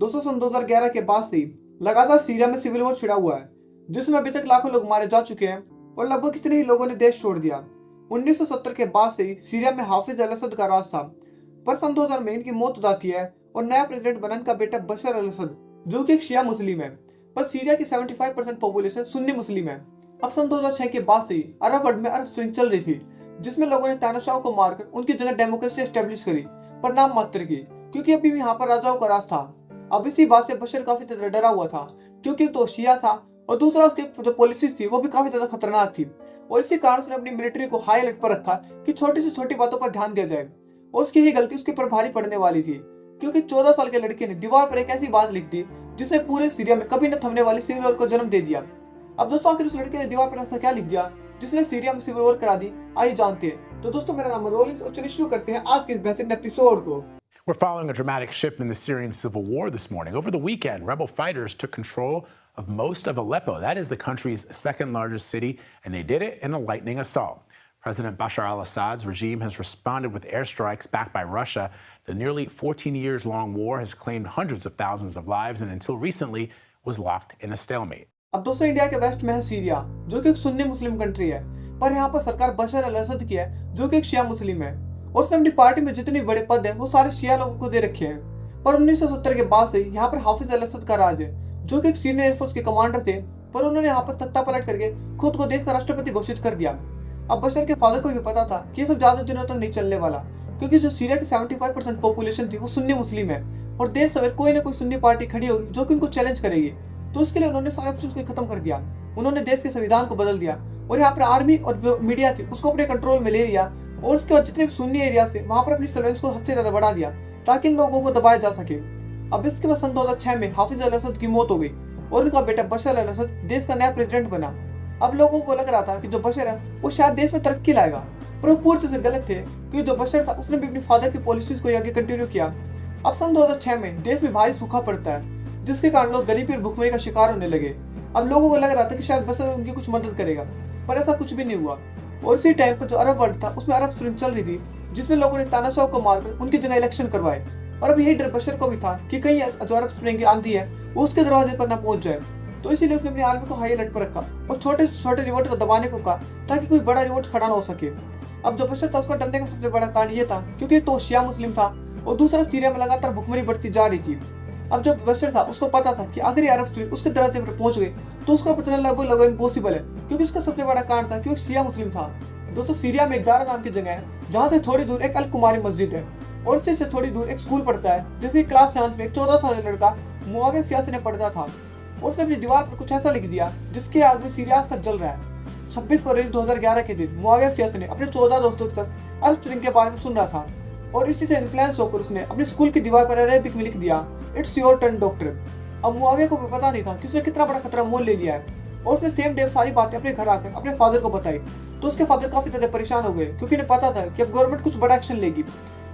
दोस्तों सन 2011 के बाद से लगातार सीरिया में सिविल वॉर छिड़ा हुआ है, जिसमें अभी तक लाखों लोग मारे जा चुके हैं और लगभग कितने ही लोगों ने देश छोड़ दिया। 1970 के बाद से सीरिया में हाफिज अल असद का राज था, पर सन 2000 में इनकी मौत हो जाती है और नया प्रेसिडेंट बनने का बेटा बशर अल असद, जो कि एक शिया मुस्लिम है। पर सीरिया की 75% पॉपुलेशन सुन्नी मुस्लिम है। अब सन 2006 के बाद से अरब वर्ल्ड में अरब स्प्रिंग चल रही थी, जिसमें लोगों ने तानाशाह को मारकर उनकी जगह डेमोक्रेसी एस्टेब्लिश करी, पर नाम मात्र की, क्योंकि अभी भी यहाँ पर राजाओं का राज था। अब इसी बात से बशर काफी ज्यादा डरा हुआ था, क्योंकि तो शिया था और दूसरा उसकी जो पॉलिसीज थी वो भी काफी ज्यादा खतरनाक थी। और इसी कारण उसने अपनी मिलिट्री को हाई अलर्ट पर रखा कि छोटी से छोटी बातों पर ध्यान दिया जाए। और उसकी ही गलती उसके ऊपर भारी पड़ने वाली थी, क्योंकि 14 साल के लड़के ने दीवार पर एक ऐसी बात लिख दी जिसने पूरे सीरिया में कभी न थमने वाली सिविल वॉर को जन्म दे दिया। अब दोस्तों आखिर उस लड़के ने दीवार पर ऐसा क्या लिख दिया जिसने सीरिया में सिविल वॉर करा दी, आइए जानते हैं। तो दोस्तों मेरा नाम है रोलिंस और चलिए शुरू करते हैं आज के इस बेहतरीन एपिसोड को। We're following a dramatic shift in the Syrian civil war this morning. Over the weekend, rebel fighters took control of most of Aleppo. That is the country's second largest city, and they did it in a lightning assault. President Bashar al-Assad's regime has responded with airstrikes backed by Russia. The nearly 14 years long war has claimed hundreds of thousands of lives and until recently was locked in a stalemate. अब दोस्तों India के waste में है Syria, जो कि एक Sunni Muslim country है, पर यहाँ पर सरकार बशर अल असद की है, जो कि एक शिया मुस्लिम है। और उसने अपनी पार्टी में जितने बड़े पद हैं वो सारे शिया लोगों को दे रखे हैं। पर 1970 के बाद से यहाँ पर हाफिज अल असद का राज है, जो कि एक सीनियर एयरफोर्स के कमांडर थे, पर उन्होंने यहाँ पर सत्ता पलट करके खुद को देश का राष्ट्रपति घोषित कर दिया। अब बशर के फादर को भी पता था कि ये सब ज्यादा दिनों तक नहीं चलने वाला, क्योंकि जो सीरिया की 75% पॉपुलेशन थी वो सुन्नी मुस्लिम है और देश सवेर कोई ना कोई सुन्नी पार्टी खड़ी होगी जो कि उनको चैलेंज करेगी। तो उसके लिए उन्होंने सारे ऑप्शंस को खत्म कर दिया। उन्होंने देश के संविधान को बदल दिया और यहाँ पर आर्मी और जो मीडिया थी उसको अपने कंट्रोल में ले लिया और उसके बाद जितने भी सुन्नी एरिया से वहां पर अपनी सर्वेलेंस को हद से ज्यादा बढ़ा दिया ताकि इन लोगों को दबाया जा सके। अब इसके बाद सन 2006 में हाफिज अल असद की मौत हो गई और उनका बेटा बशर अल असद देश का नया प्रेसिडेंट बना। अब लोगों को लग रहा था कि जो बशर है वो शायद देश में तरक्की लाएगा, पर वो पूरी तरह से गलत थे, क्योंकि जो बशर था उसने भी अपने फादर की पॉलिसीज को आगे कंटिन्यू किया। अब सन 2006 में देश में भारी सूखा पड़ता है, जिसके कारण लोग गरीबी और भुखमरी का शिकार होने लगे। अब लोगों को लग रहा था कि शायद बशर उनकी कुछ मदद करेगा, पर ऐसा कुछ भी नहीं हुआ। और इसी टाइम पर जो अरब वर्ल्ड था उसमें अरब स्प्रिंग चल रही थी, जिसमें लोगों ने तानाशाह को मारकर उनकी जगह इलेक्शन करवाए। और अब यही डर बशर को भी था कि कहीं जो अरब स्प्रिंग की आंधी है वो उसके दरवाजे पर न पहुंच जाए। तो इसीलिए उसने अपनी आर्मी को हाई अलर्ट पर रखा और छोटे से छोटे रिवोल्ट को दबाने को कहा ताकि कोई बड़ा रिवोल्ट खड़ा ना हो सके। अब जो बशर था उसका डरने का सबसे बड़ा कारण ये था क्योंकि तो शिया मुस्लिम था और दूसरा सीरिया में लगातार भुखमरी बढ़ती जा रही थी। अब जब बशर था उसको पता था कि अगर ये अरब स्प्रिंग उसके दरवाजे पर पहुंच गए तो उसका बचना लगभग इम्पॉसिबल है, क्योंकि उसका सबसे बड़ा कारण था कि वो एक शिया मुस्लिम था। दोस्तों सीरिया में एक दारा नाम की जगह है जहाँ से थोड़ी दूर एक अल कुमारी मस्जिद है और इससे थोड़ी दूर एक स्कूल पढ़ता है, जिसकी क्लास 7 में एक 14 साल लड़का मुआविया सियासी ने पढ़ता था। उसने अपनी दीवार पर कुछ ऐसा लिख दिया जिसके आग में सीरिया तक जल रहा है। 26 फरवरी 2011 के दिन मुआविया सियासी ने अपने 14 दोस्तों के साथ अरब स्प्रिंग के बारे में सुन रहा था और इसी से इन्फ्लुएंस होकर उसने अपनी स्कूल की दीवार पर अरेबिक में लिख दिया, इट्स योर टर्न डॉक्टर। अब मुआविया को भी पता नहीं था कि उसने कितना बड़ा खतरा मोल ले लिया है और उसने सेम डे सारी बातें अपने घर आकर अपने फादर को बताई। तो उसके फादर काफी ज्यादा परेशान हो गए, क्योंकि उन्हें पता था कि अब गवर्नमेंट कुछ बड़ा एक्शन लेगी।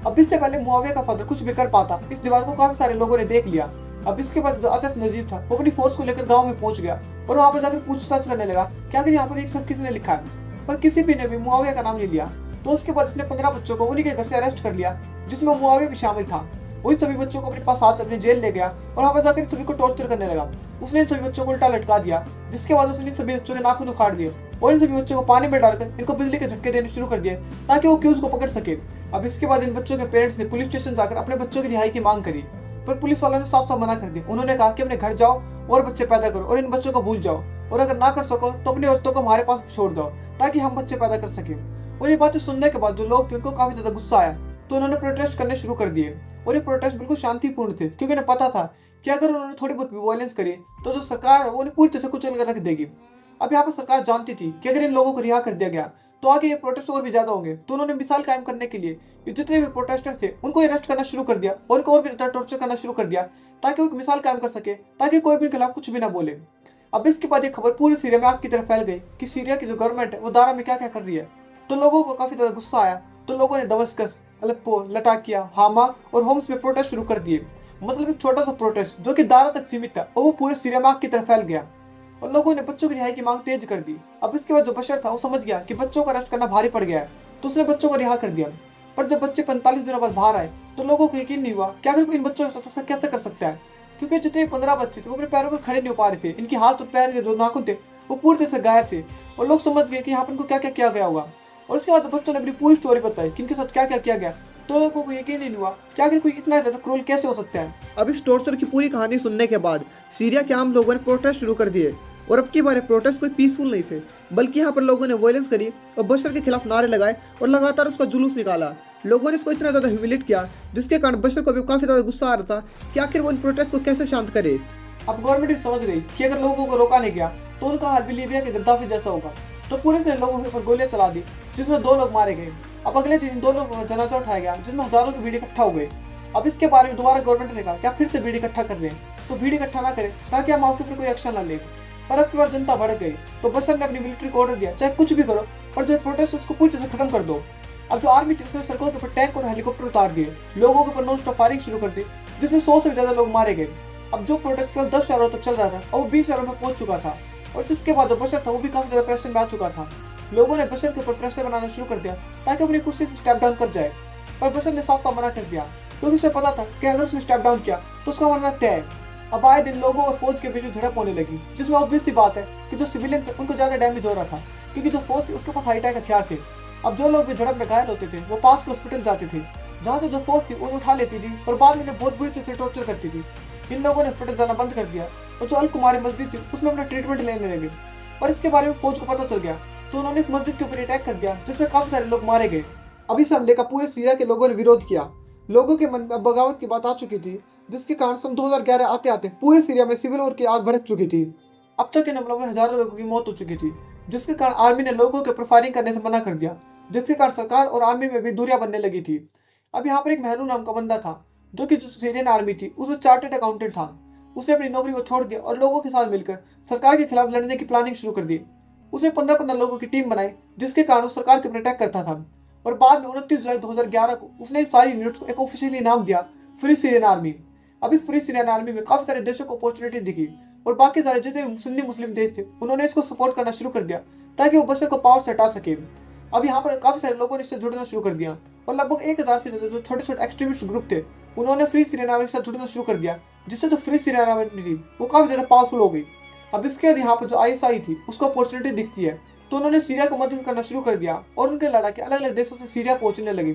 अब इससे पहले मुआविया का फादर कुछ भी कर पाता, इस दीवार को काफी सारे लोगों ने देख लिया। अब इसके बाद जो आतिफ नजीब था वो अपनी फोर्स को लेकर गांव में पहुंच गया और वहां पर जाकर पूछताछ करने लगा कि आखिर यहाँ पर एक सब किसने लिखा है, पर किसी भी ने भी मुआविया का नाम नहीं लिया। तो उसके बाद उसने 15 बच्चों को उन्हीं के घर से अरेस्ट कर लिया, जिसमें मुआविया भी शामिल था। वही सभी बच्चों को अपने पास साथ अपने जेल ले गया और वहां पर जाकर सभी को टॉर्चर करने लगा। उसने इन सभी बच्चों को उल्टा लटका दिया, जिसके बाद उसने इन सभी बच्चों के नाखून उखाड़ दिए और इन सभी बच्चों को पानी में डालकर इनको बिजली के झटके देने शुरू कर दिए ताकि वो क्यूज को पकड़ सके। अब इसके बाद इन बच्चों के पेरेंट्स ने पुलिस स्टेशन जाकर अपने बच्चों की रिहाई की मांग करी, पर पुलिस वालों ने साफ साफ मना कर दिया। उन्होंने कहा कि अपने घर जाओ और बच्चे पैदा करो और इन बच्चों को भूल जाओ, और अगर ना कर सको तो अपनी औरतों को हमारे पास छोड़ दो ताकि हम बच्चे पैदा कर सके। और ये बातें सुनने के बाद जो लोग थे उनको काफी ज्यादा गुस्सा आया, तो उन्होंने प्रोटेस्ट करने शुरू कर दिए। और ये प्रोटेस्ट बिल्कुल शांतिपूर्ण थे, क्योंकि उन्हें पता था कि अगर उन्होंने थोड़ी बहुत वायलेंस करी तो जो सरकार है वो उन्हें पूरी तरह से कुचल कर रख देगी। अब यहाँ पर सरकार जानती थी कि अगर इन लोगों को रिहा कर दिया गया तो आगे ये प्रोटेस्ट और भी ज्यादा होंगे। तो उन्होंने मिसाल कायम करने के लिए जितने भी प्रोटेस्टर थे उनको अरेस्ट करना शुरू कर दिया और उनको और भी ज्यादा टॉर्चर करना शुरू कर दिया ताकि वो एक मिसाल कायम कर सके, ताकि कोई भी खिलाफ कुछ भी ना बोले। अब इसके बाद ये खबर पूरी सीरिया में आग की तरफ फैल गई कि सीरिया की जो गवर्नमेंट है वो दारा में क्या क्या कर रही है। तो लोगों को काफी ज्यादा गुस्सा आया, तो लोगों ने दमस्कस, अलेप्पो, लटाकिया, हामा और होम्स में प्रोटेस्ट शुरू कर दिए। मतलब एक छोटा सा प्रोटेस्ट जो कि दारा तक सीमित था और वो पूरे सीरिया में आग की तरफ फैल गया और लोगों ने बच्चों की रिहाई की मांग तेज कर दी। अब इसके बाद जो बशर था वो समझ गया कि बच्चों को अरेस्ट करना भारी पड़ गया है, तो उसने बच्चों को रिहा कर दिया। पर जब बच्चे 45 दिनों बाद बाहर आए तो लोगों को यकीन नहीं हुआ कि आखिर कोई इन बच्चों के साथ ऐसा कैसे कर सकता है, क्योंकि जितने 15 बच्चे थे वो अपने पैरों पर खड़े नहीं हो पा रहे थे। इनकी हाथ और पैर के जो नाखून थे वो पूरी तरह से गायब थे और लोग समझ गए कि यहाँ पर इनको क्या क्या किया गया होगा। और उसके बाद बच्चों ने अपनी पूरी स्टोरी बताई कि इनके साथ क्या क्या किया गया। तो लोगों को यकीन नहीं हुआ कि आखिर कोई इतना ज़्यादा क्रूर कैसे हो सकता है। अब इस टॉर्चर की पूरी कहानी सुनने के बाद सीरिया के आम लोगों ने प्रोटेस्ट शुरू कर दिए और अब की बार प्रोटेस्ट कोई पीसफुल नहीं थे, बल्कि यहाँ पर लोगों ने वायलेंस करी और बशर के खिलाफ नारे लगाए और लगातार उसका जुलूस निकाला। लोगों ने इसको इतना ज़्यादा ह्यूमिलेट किया जिसके कारण बशर को भी काफ़ी ज़्यादा गुस्सा आ रहा था कि आखिर वो इन प्रोटेस्ट को कैसे शांत करे। अब गवर्नमेंट भी समझ गई कि अगर लोगों को रोका नहीं गया तो उनका हाल भी लीबिया के गद्दाफी जैसा होगा। तो पुलिस ने लोगों के ऊपर गोलियां चला दी जिसमें 2 लोग मारे गए। अब अगले दिन 2 लोगों का जनाजा उठाया गया जिसमें हजारों की भीड़ इकट्ठा हो गई। अब इसके बारे में दोबारा गवर्नमेंट ने कहा कि आप फिर से भीड़ इकट्ठा कर रहे हैं तो भीड़ इकट्ठा ना करें ताकि हम आपके ऊपर कोई एक्शन ना ले। पर अब की बार जनता भड़क गई तो बशर ने अपनी मिलिट्री को ऑर्डर दिया चाहे कुछ भी करो पर जो प्रोटेस्ट उसको पूरी तरह से खत्म कर दो। अब जो आर्मी थी उसने सड़कों के ऊपर टैंक और हेलीकॉप्टर उतार दिए, लोगों के ऊपर नॉन स्टॉप फायरिंग शुरू कर दी जिसमें 100 से भी ज्यादा लोग मारे गए। अब जो प्रोटेस्ट केवल 10 शहरों तक चल रहा था और वो 20 शहरों में पहुंच चुका था और इसके बाद जो बशर था वो भी काफी ज्यादा प्रेशर में आ चुका था। लोगों ने बशर के ऊपर प्रेशर बनाना शुरू कर दिया ताकि अपनी कुर्सी से स्टेप डाउन कर जाए, पर बशर ने साफ साफ मना कर दिया क्योंकि उसे पता था कि अगर उसने स्टेप डाउन किया तो उसका मरना तय है। अब आए दिन लोगों और फौज के बीच झड़प होने लगी जिसमें ऑब्वियस सी बात है कि जो सिविलियन थे उनको ज्यादा डैमेज हो रहा था क्योंकि जो फौज थी उसके पास हाईटेक हथियार थे। अब जो लोग भी झड़प में घायल होते थे वो पास के हॉस्पिटल जाते थे जहाँ से जो फौज थी उन्हें उठा लेती थी और बाद में उन्हें बहुत बुरी तरह से टॉर्चर करती थी। इन लोगों ने हॉस्पिटल जाना बंद कर दिया और जो अल कुमारी मस्जिद थी उसमें अपना ट्रीटमेंट लेने लगे। पर इसके बारे में फौज को पता चल गया तो उन्होंने इस मस्जिद के ऊपर अटैक कर दिया जिसमें काफी सारे लोग मारे गए। अब इस हमले का पूरे सीरिया के लोगों ने विरोध किया। लोगों के मन में बगावत की बात आ चुकी थी जिसके कारण सन 2011 आते आते पूरे सीरिया में सिविल वॉर की आग भड़क चुकी थी। अब तक इन हमलों में हजारों लोगों की मौत हो चुकी थी जिसके कारण आर्मी ने लोगों के ऊपर फायरिंग करने से मना कर दिया, जिसके कारण सरकार और आर्मी में भी दूरियां बनने लगी थी। अब यहाँ पर एक महलू नाम का बंदा था जो कि जो सीरियन आर्मी थी उसमें चार्टर्ड अकाउंटेंट था। उसने अपनी नौकरी को छोड़ दिया और लोगों के साथ मिलकर सरकार के खिलाफ लड़ने की प्लानिंग शुरू कर दी। उसने 15 लोगों की टीम बनाई जिसके कारण वो सरकार के ऊपर अटैक करता था और बाद में 29 जुलाई 2011 को उसने सारी यूनिट्स को एक ऑफिशियली नाम दिया फ्री सीरियन आर्मी। अब इस फ्री सीरियन आर्मी में काफी सारे देशों को अपॉर्चुनिटी दिखी और बाकी सारे जितने सुन्नी मुस्लिम देश थे उन्होंने इसको सपोर्ट करना शुरू कर दिया ताकि वो बशर को पावर से हटा सके। अब यहाँ पर काफी सारे लोगों ने इससे जुड़ना शुरू कर दिया और लगभग 1000 से ज्यादा जो छोटे छोटे एक्सट्रीमिस्ट ग्रुप थे उन्होंने फ्री सीरियन आर्मी के साथ जुड़ना शुरू कर दिया जिससे जो फ्री सीरियन आर्मी थी वो काफी ज्यादा पावरफुल हो गई। अब इसके बाद यहाँ पर जो ISI थी उसको अपॉर्चुनिटी दिखती है तो उन्होंने सीरिया को मदद करना शुरू कर दिया और उनके लड़ाके अलग अलग देशों से सीरिया पहुंचने लगे।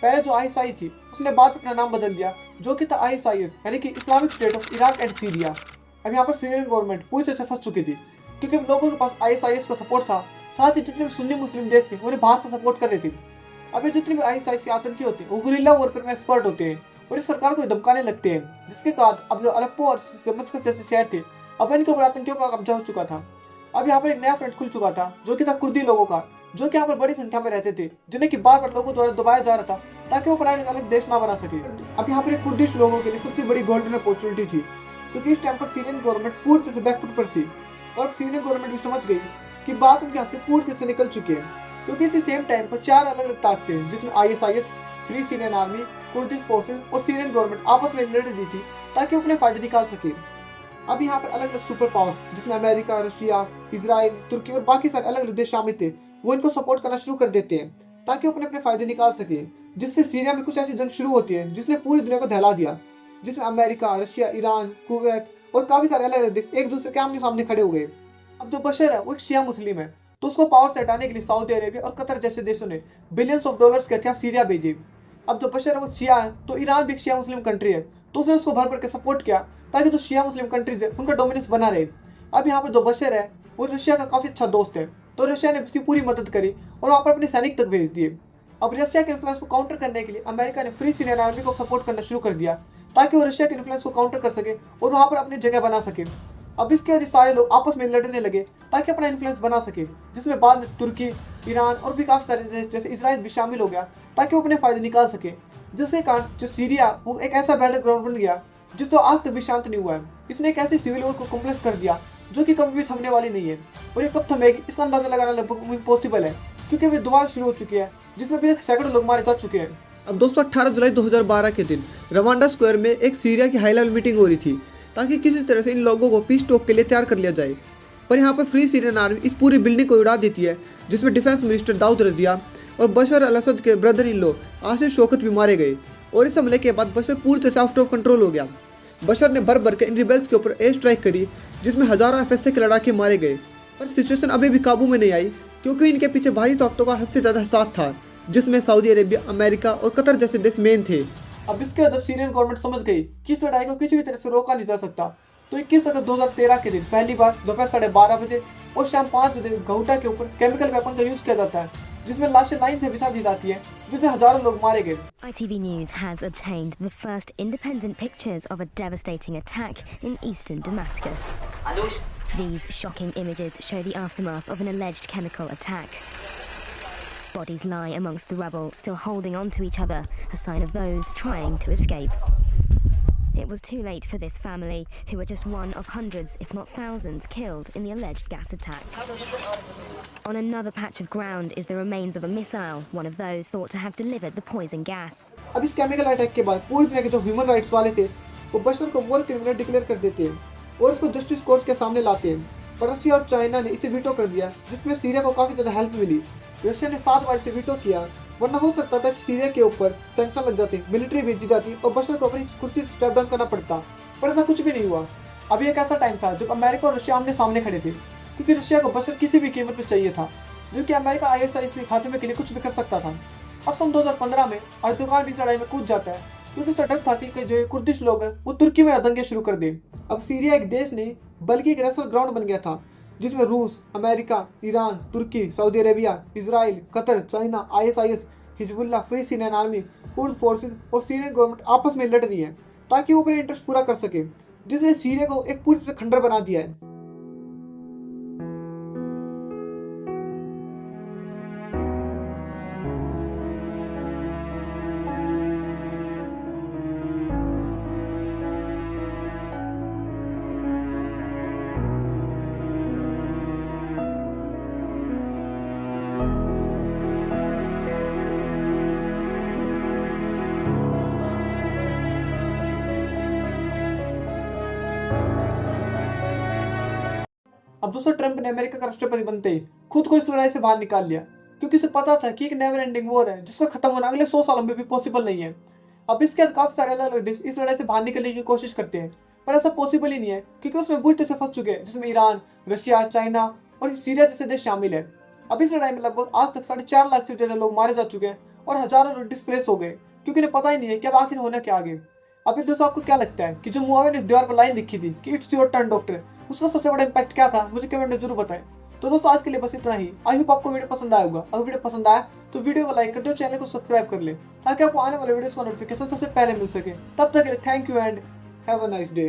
पहले जो ISI थी उसने बाद में अपना नाम बदल दिया जो कि था ISIS यानी कि Islamic state of Iraq and Syria. अब यहाँ पर सीरियन गवर्नमेंट पूरी तरह से फंस चुकी थी क्योंकि लोगों के पास ISIS का सपोर्ट था, साथ ही जितने भी सुन्नी मुस्लिम देश थे उन्हें बाहर से सपोर्ट कर रहे थे। अब ये जितने भी ISIS के आतंकी होते हैं वो गुरिल्ला वॉरफेयर में एक्सपर्ट होते हैं और इस सरकार को धमकाने लगते हैं, जिसके बाद अब जो अलेप्पो और दमिश्क जैसे शहर थे अब इनके ऊपर आतंकियों का कब्जा हो चुका था। अब यहाँ पर एक नया फ्रंट खुल चुका था जो कि था कुर्दी लोगों का, जो कि यहाँ पर बड़ी संख्या में रहते थे जिन्हें कि बार बार लोगों द्वारा दबाया जा रहा था ताकि वो अपना एक अलग देश ना बना सके। अब यहाँ पर एक कुर्दिश लोगों के लिए सबसे बड़ी गोल्डन अपॉर्चुनिटी थी क्योंकि इस टाइम पर सीरियन गवर्नमेंट पूरी तरह से बैकफुट पर थी और अब सीरियन गवर्नमेंट भी समझ गई कि बात उनके हाथ से पूरी तरह से निकल चुकी है क्योंकि इसी सेम टाइम पर 4 अलग अलग ताकतें जिसमें ISIS, free Syrian army, Kurdish forces और सीरियन गवर्नमेंट आपस में लड़ रही थी ताकि वो अपने फायदे निकाल सके। अब यहाँ पर अलग अलग सुपर पावर्स जिसमें अमेरिका, रशिया, इजराइल, तुर्की और बाकी सारे अलग अलग देश शामिल थे वो इनको सपोर्ट करना शुरू कर देते हैं ताकि वो अपने अपने फायदे निकाल सके, जिससे सीरिया में कुछ ऐसी जंग शुरू होती है जिसने पूरी दुनिया को दहला दिया, जिसमें अमेरिका, रशिया, ईरान, कुवैत और काफी सारे अलग अलग देश एक दूसरे के आमने सामने खड़े हो गए। अब जो बशर है वो एक शिया मुस्लिम है तो उसको पावर से हटाने के लिए सऊदी अरेबिया और कतर जैसे देशों ने बिलियंस ऑफ डॉलर्स के हथियार सीरिया भेजे। अब जो बशर है वो शिया है तो ईरान भी एक शिया मुस्लिम कंट्री है तो उसने उसको भर भर के सपोर्ट किया ताकि जो शिया मुस्लिम कंट्रीज है उनका डोमिनेंस बना रहे। अब यहाँ पर जो बशर है वो रशिया का काफी अच्छा दोस्त है तो रशिया ने उसकी पूरी मदद करी और वहाँ पर अपने सैनिक तक भेज दिए। अब रशिया के इन्फ्लुएंस को काउंटर करने के लिए अमेरिका ने फ्री सीरियन आर्मी को सपोर्ट करना शुरू कर दिया ताकि वो रशिया के इन्फ्लुएंस को काउंटर कर सके और वहाँ पर अपनी जगह बना सके। अब इसके बाद सारे लोग आपस में लड़ने लगे ताकि अपना इन्फ्लुएंस बना सके, जिसमें बाद में तुर्की, ईरान और भी काफी सारे देश जैसे इजराइल भी शामिल हो गया ताकि वो अपने फायदे निकाल सके, जिसके कारण जो सीरिया वो एक ऐसा बैटल ग्राउंड बन गया जिसको आज तक भी शांत नहीं हुआ है। इसने एक ऐसी सिविल वॉर को कॉम्प्लेक्स कर दिया जो कि कभी भी थमने वाली नहीं है और ये कब थमेगी इसका अंदाजा लगाना लगभग इम्पॉसिबल है क्योंकि अभी दोबारा शुरू हो चुकी है जिसमें भी सैकड़ों लोग मारे जा चुके हैं। अब दोस्तों 18 जुलाई 2012 के दिन रवांडा स्क्वायर में एक सीरिया की हाई लेवल मीटिंग हो रही थी ताकि किसी तरह से इन लोगों को पीस टॉक के लिए तैयार कर लिया जाए। पर यहाँ पर फ्री सीरियन आर्मी इस पूरी बिल्डिंग को उड़ा देती है जिसमें डिफेंस मिनिस्टर दाऊद रजिया और बशर अल असद के brother in law Asif Shaukat भी मारे गए और इस हमले के बाद बशर पूरी तरह से आउट ऑफ कंट्रोल हो गया। बशर ने भर भर के इन रिबेल्स के ऊपर एयर स्ट्राइक करी, जिसमें हजारों एफएसए के लड़ाके मारे गए। पर सिचुएशन अभी भी काबू में नहीं आई, क्योंकि इनके पीछे भारी ताकतों का हद से ज़्यादा साथ था, जिसमें सऊदी अरेबिया, अमेरिका और कतर जैसे देश मेन थे। अब इसके बाद सीरियन गवर्नमेंट समझ गई कि इस लड़ाई को किसी भी तरह से रोका नहीं जा सकता। तो 21 अगस्त 2013 के दिन पहली बार दोपहर 12:30 बजे और शाम 5 बजे घौटा के ऊपर केमिकल वेपन का यूज किया जाता है, जिसमें लाशें लाइन से बिछा दी जाती हैं, जिसमें हजारों लोग मारे गए। ITV News has obtained the first independent pictures of a devastating attack in eastern Damascus. These shocking images show the aftermath of an alleged chemical attack. Bodies lie amongst the rubble, still holding on to each other, a sign of those trying to escape. It was too late for this family, who were just one of hundreds, if not thousands, killed in the alleged gas attack. On another patch of ground is the remains of a missile, one of those thought to have delivered the poison gas. अब इस chemical attack के बाद पूरी दुनिया के जो human rights वाले थे, वो बशर को वॉर क्रिमिनल डिक्लेयर कर देते हैं और इसको जस्टिस कोर्ट के सामने लाते हैं। पर रशिया और चाइना ने इसे वीटो कर दिया, जिसमें सीरिया को काफी ज्यादा हेल्प मिली। रशिया ने 7 बार इसे वीटो किया, वरना हो सकता था कि सीरिया के ऊपर सैंक्शन लग जाते, मिलिट्री भेजी जाती और बशर को अपनी कुर्सी से स्टेप डाउन करना पड़ता। पर ऐसा कुछ भी नहीं हुआ। अभी एक ऐसा टाइम था जब अमेरिका और रशिया आमने सामने खड़े थे, क्योंकि रशिया को बशर किसी भी कीमत पर चाहिए था, जो कि अमेरिका ISIS के खात्मे के लिए कुछ भी कर सकता था। अब सन 2015 में अर्दोगान भी इस लड़ाई में कूद जाता है, क्योंकि उसका डर था कि जो कुर्दिश लोग हैं वो तुर्की में दंगे शुरू कर दें। अब सीरिया एक देश नहीं बल्कि एक रेसल ग्राउंड बन गया था, जिसमें रूस, अमेरिका, ईरान, तुर्की, Saudi Arabia, Israel, Qatar, China, ISIS, Hezbollah, free Syrian army, Kurd forces और सीरियन गवर्नमेंट आपस में लड़ रही है ताकि वो अपने इंटरेस्ट पूरा कर सके, जिसने सीरिया को एक पूरी तरह खंडर बना दिया है। अब दोस्तों ट्रंप ने अमेरिका का राष्ट्रपति बनते ही खुद को इस लड़ाई से बाहर निकाल लिया, क्योंकि उसे पता था कि एक नेवर एंडिंग वॉर है जिसका खत्म होना अगले 100 सालों में भी पॉसिबल नहीं है। अब इसके बाद काफी सारे अलग अलग देश इस लड़ाई से बाहर निकलने की कोशिश करते हैं, पर ऐसा पॉसिबल ही नहीं है, क्योंकि उसमें बुरी तरह से फंस चुके हैं, जिसमें ईरान, रशिया, चाइना और सीरिया जैसे देश शामिल है। अब इस लड़ाई में लगभग आज तक 4.5 लाख से ज्यादा लोग मारे जा चुके हैं और हजारों लोग डिस्प्लेस हो गए, क्योंकि उन्हें पता ही नहीं है कि अब आखिर होना क्या आगे। अब इस दोस्तों आपको क्या लगता है कि जो मुआविन ने इस दीवार पर लाइन लिखी थी कि इट्स योर टर्न डॉक्टर, उसका सबसे बड़ा इम्पैक्ट क्या था, मुझे कमेंट में जरूर बताएं। तो दोस्तों आज के लिए बस इतना ही। आई होप आपको वीडियो पसंद आया होगा। अगर वीडियो पसंद आया तो वीडियो को लाइक कर दो, चैनल को सब्सक्राइब कर ले, ताकि आपको आने वाले वीडियोस का नोटिफिकेशन सबसे पहले मिल सके। तब तक के लिए thank you and have a nice day.